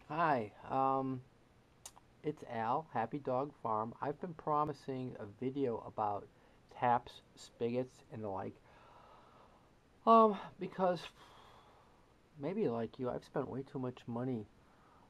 Hi, it's Al, Happy Dog Farm. I've been promising a video about taps, spigots, and the like. Because maybe like you, I've spent way too much money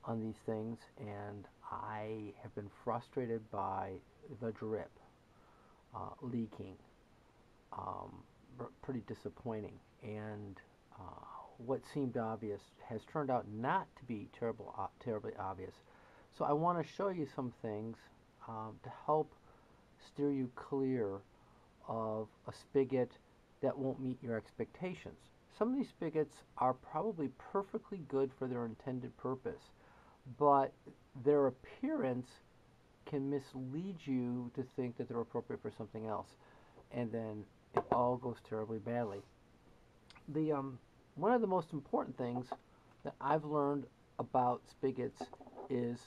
on these things, and I have been frustrated by the drip leaking. Pretty disappointing, and what seemed obvious has turned out not to be terribly obvious. So I want to show you some things to help steer you clear of a spigot that won't meet your expectations. Some of these spigots are probably perfectly good for their intended purpose, but their appearance can mislead you to think that they're appropriate for something else, and then it all goes terribly badly. The One of the most important things that I've learned about spigots is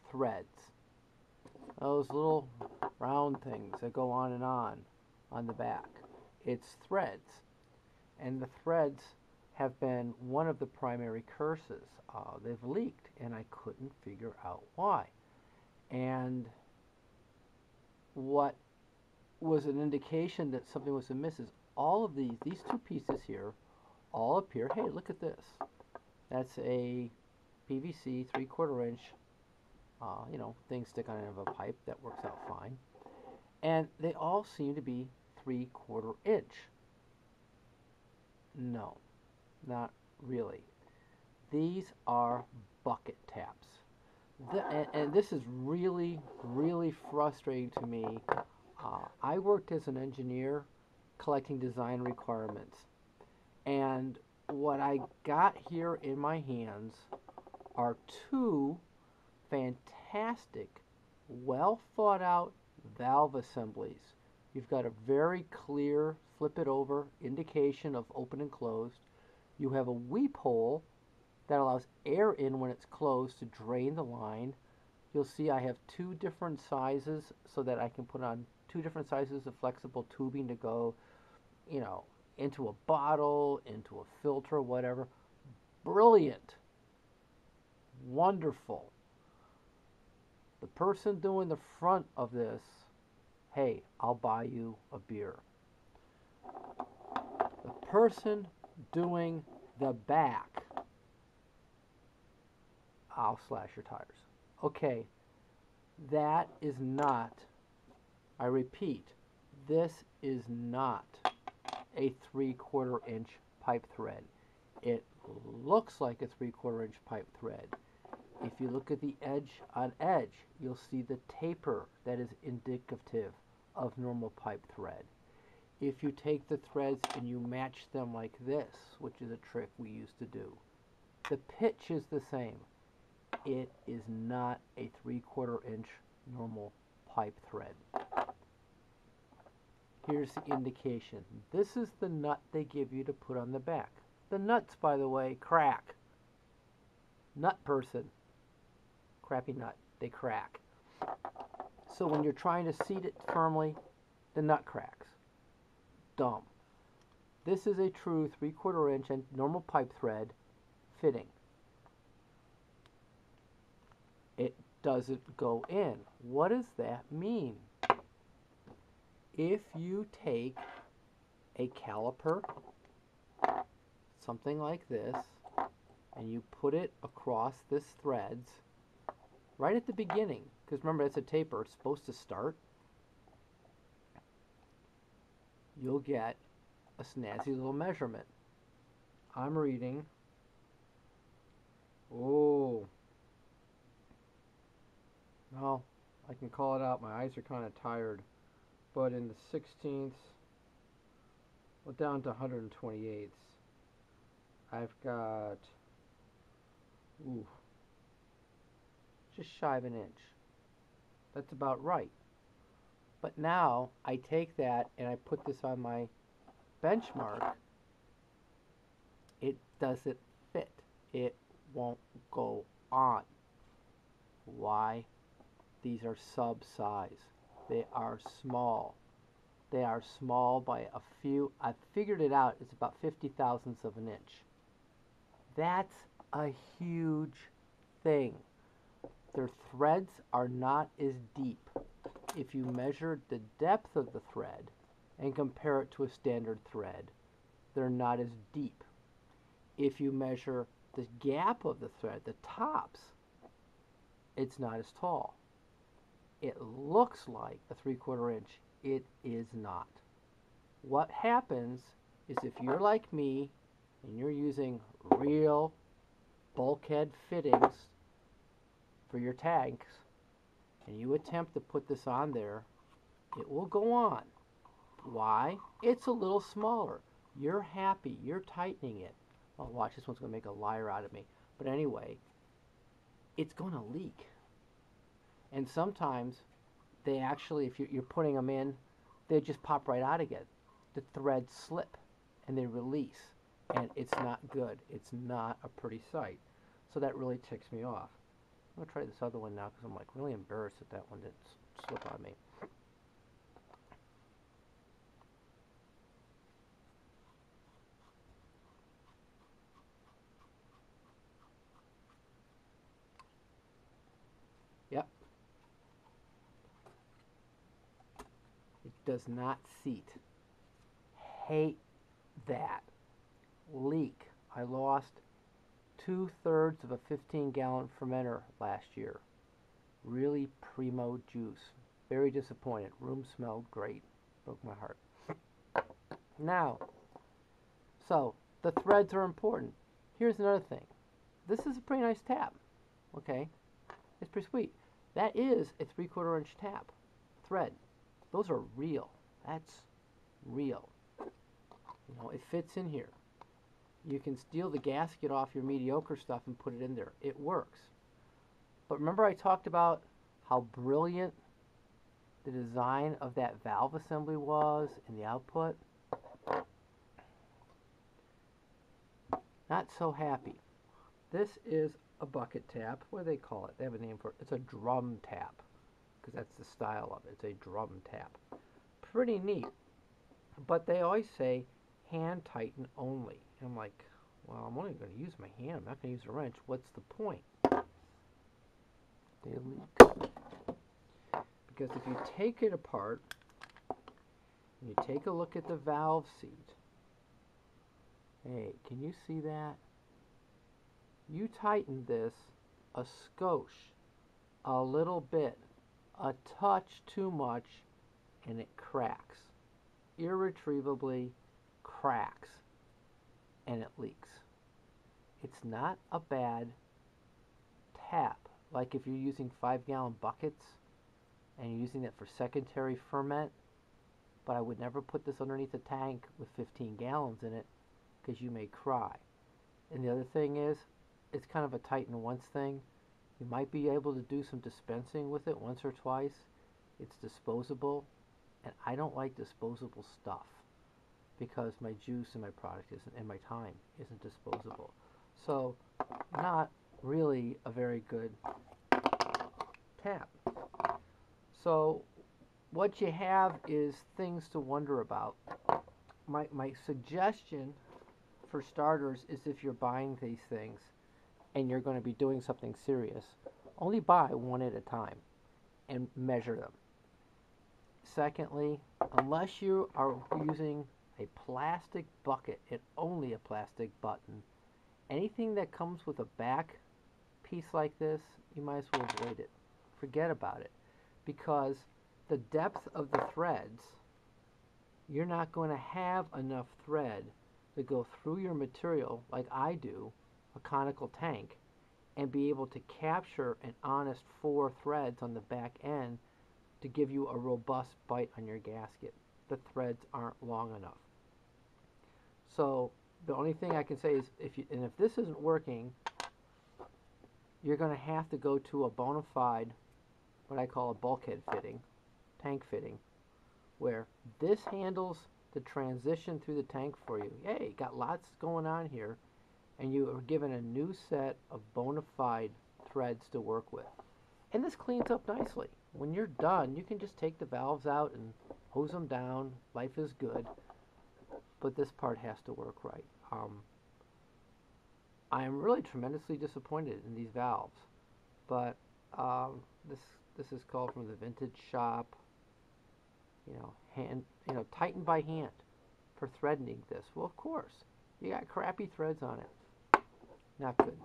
threads. Those little round things that go on the back. It's threads, and the threads have been one of the primary curses. They've leaked, and I couldn't figure out why. And what was an indication that something was amiss is all of these two pieces here all appear. Hey, look at this. That's a PVC 3/4 inch, thing sticking out of a pipe that works out fine. And they all seem to be 3/4 inch. No, not really. These are bucket taps. And this is really, really frustrating to me. I worked as an engineer collecting design requirements. And what I got here in my hands are two fantastic, well thought out valve assemblies. You've got a very clear flip it over indication of open and closed. You have a weep hole that allows air in when it's closed to drain the line. You'll see I have two different sizes so that I can put on two different sizes of flexible tubing to go, you know, into a bottle, into a filter, whatever. Brilliant. Wonderful. The person doing the front of this, hey, I'll buy you a beer. The person doing the back, I'll slash your tires. Okay, that is not, I repeat, this is not a 3/4 inch pipe thread. It looks like a 3/4 inch pipe thread. If you look at the edge on edge, you'll see the taper that is indicative of normal pipe thread. If you take the threads and you match them like this, which is a trick we used to do, the pitch is the same. It is not a 3/4 inch normal pipe thread. Here's the indication. This is the nut they give you to put on the back. The nuts, by the way, crack. Nut person. Crappy nut. They crack. So when you're trying to seat it firmly, the nut cracks. Dumb. This is a true 3/4 inch and normal pipe thread fitting. It doesn't go in. What does that mean? If you take a caliper, something like this, and you put it across this threads right at the beginning, because remember it's a taper, it's supposed to start, you'll get a snazzy little measurement. I'm reading, oh, well, I can call it out, my eyes are kind of tired, but in the 16ths, well, down to 128ths, I've got, ooh, just shy of an inch. That's about right. But now I take that and I put this on my benchmark. It doesn't fit. It won't go on. Why? These are sub size. They are small. They are small by a few. I figured it out. It's about 50 thousandths of an inch. That's a huge thing. Their threads are not as deep. If you measure the depth of the thread and compare it to a standard thread, they're not as deep. If you measure the gap of the thread, the tops, it's not as tall. It looks like a 3/4 inch. It is not. What happens is if you're like me and you're using real bulkhead fittings for your tanks and you attempt to put this on there, it will go on. Why? It's a little smaller. You're happy. You're tightening it. Oh, watch, this one's going to make a liar out of me. But anyway, it's going to leak. And sometimes they actually, if you're putting them in, they just pop right out again. The threads slip and they release. And it's not good. It's not a pretty sight. So that really ticks me off. I'm going to try this other one now because I'm like really embarrassed that one didn't slip on me. Yep. It does not seat. Hate that. Leak. I lost 2/3 of a 15-gallon fermenter last year. Really primo juice. Very disappointed. Room smelled great. Broke my heart. Now, so the threads are important. Here's another thing. This is a pretty nice tap. Okay? It's pretty sweet. That is a 3/4 inch tap. Thread. Those are real. That's real. You know, it fits in here. You can steal the gasket off your mediocre stuff and put it in there. It works. But remember I talked about how brilliant the design of that valve assembly was and the output? Not so happy. This is a bucket tap. What do they call it? They have a name for it. It's a drum tap because that's the style of it. It's a drum tap. Pretty neat. But they always say hand tighten only. And I'm like, well, I'm only going to use my hand. I'm not going to use a wrench. What's the point? They leak. Because if you take it apart, and you take a look at the valve seat, hey, can you see that? You tighten this a skosh, a little bit, a touch too much, and it cracks. Irretrievably cracks. And it leaks. It's not a bad tap. Like if you're using 5-gallon buckets and you're using it for secondary ferment, but I would never put this underneath a tank with 15 gallons in it because you may cry. And the other thing is, it's kind of a tighten once thing. You might be able to do some dispensing with it once or twice. It's disposable, and I don't like disposable stuff because my juice and my product isn't, and my time isn't disposable. So, not really a very good tap. So, what you have is things to wonder about. My suggestion for starters is if you're buying these things and you're going to be doing something serious, only buy one at a time and measure them. Secondly, unless you are using a plastic bucket and only a plastic button, anything that comes with a back piece like this, you might as well avoid it. Forget about it. Because the depth of the threads, you're not going to have enough thread to go through your material like I do, a conical tank, and be able to capture an honest 4 threads on the back end to give you a robust bite on your gasket. The threads aren't long enough. So the only thing I can say is, if this isn't working, you're going to have to go to a bona fide, what I call a bulkhead fitting, tank fitting, where this handles the transition through the tank for you. Hey, got lots going on here, and you are given a new set of bona fide threads to work with. And this cleans up nicely. When you're done, you can just take the valves out and hose them down. Life is good. But this part has to work right. I am really tremendously disappointed in these valves. But um, this this is called from the vintage shop. Tightened by hand for threading this. Well, of course, you got crappy threads on it. Not good.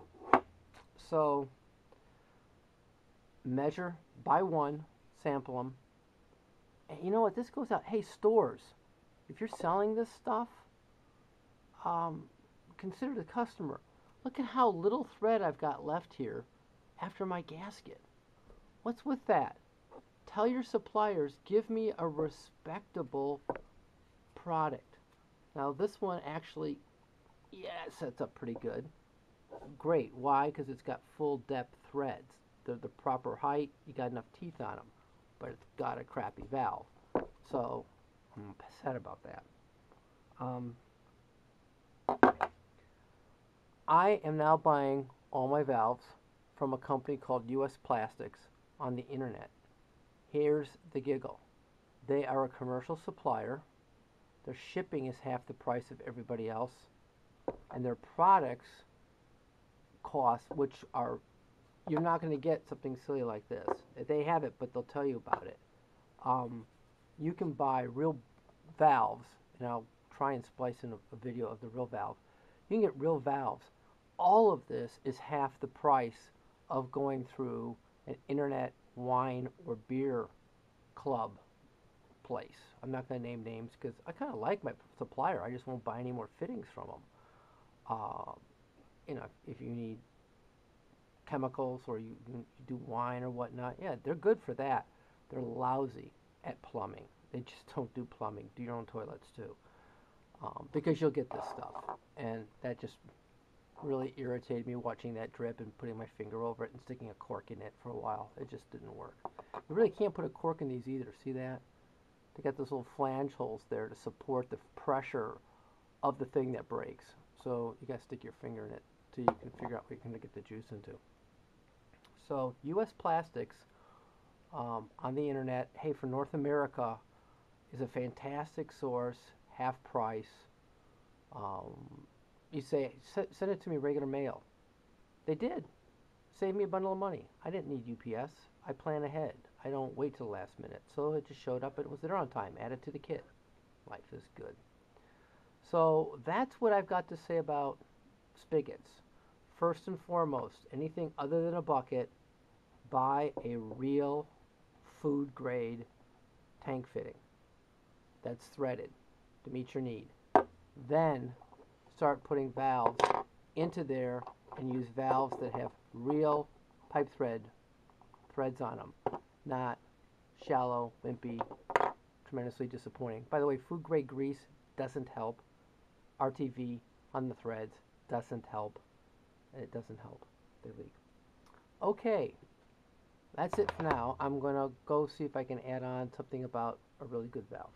So measure, buy one, sample them. And you know what? This goes out. Hey, stores, if you're selling this stuff, um, consider the customer. Look at how little thread I've got left here after my gasket. What's with that? Tell your suppliers, give me a respectable product. Now this one actually, yeah, it sets up pretty good. Great. Why? Because it's got full depth threads. They're the proper height. You got enough teeth on them, but it's got a crappy valve. So I'm upset about that. Um, I am now buying all my valves from a company called US Plastics on the internet. Here's the giggle. They are a commercial supplier. Their shipping is half the price of everybody else. And their products cost, which are, you're not going to get something silly like this. They have it, but they'll tell you about it. You can buy real valves, and I'll try and splice in a video of the real valve. You can get real valves. All of this is half the price of going through an internet wine or beer club place. I'm not going to name names because I kind of like my supplier. I just won't buy any more fittings from them. If you need chemicals or you do wine or whatnot, yeah, they're good for that. They're lousy at plumbing. They just don't do plumbing. Do your own toilets too, because you'll get this stuff, and that just really irritated me watching that drip and putting my finger over it and sticking a cork in it for a while. It just didn't work. You really can't put a cork in these either. See that? They got those little flange holes there to support the pressure of the thing that breaks. So you got to stick your finger in it till you can figure out what you're going to get the juice into. So US Plastics on the internet, hey, for North America, is a fantastic source, half price. You say, send it to me regular mail. They did. Saved me a bundle of money. I didn't need UPS. I plan ahead. I don't wait till the last minute. So it just showed up and it was there on time. Added to the kit. Life is good. So that's what I've got to say about spigots. First and foremost, anything other than a bucket, buy a real food grade tank fitting that's threaded to meet your need. Then start putting valves into there and use valves that have real pipe threads on them, not shallow, wimpy, tremendously disappointing. By the way, food grade grease doesn't help. RTV on the threads doesn't help, and it doesn't help. They leak. Okay, that's it for now. I'm going to go see if I can add on something about a really good valve.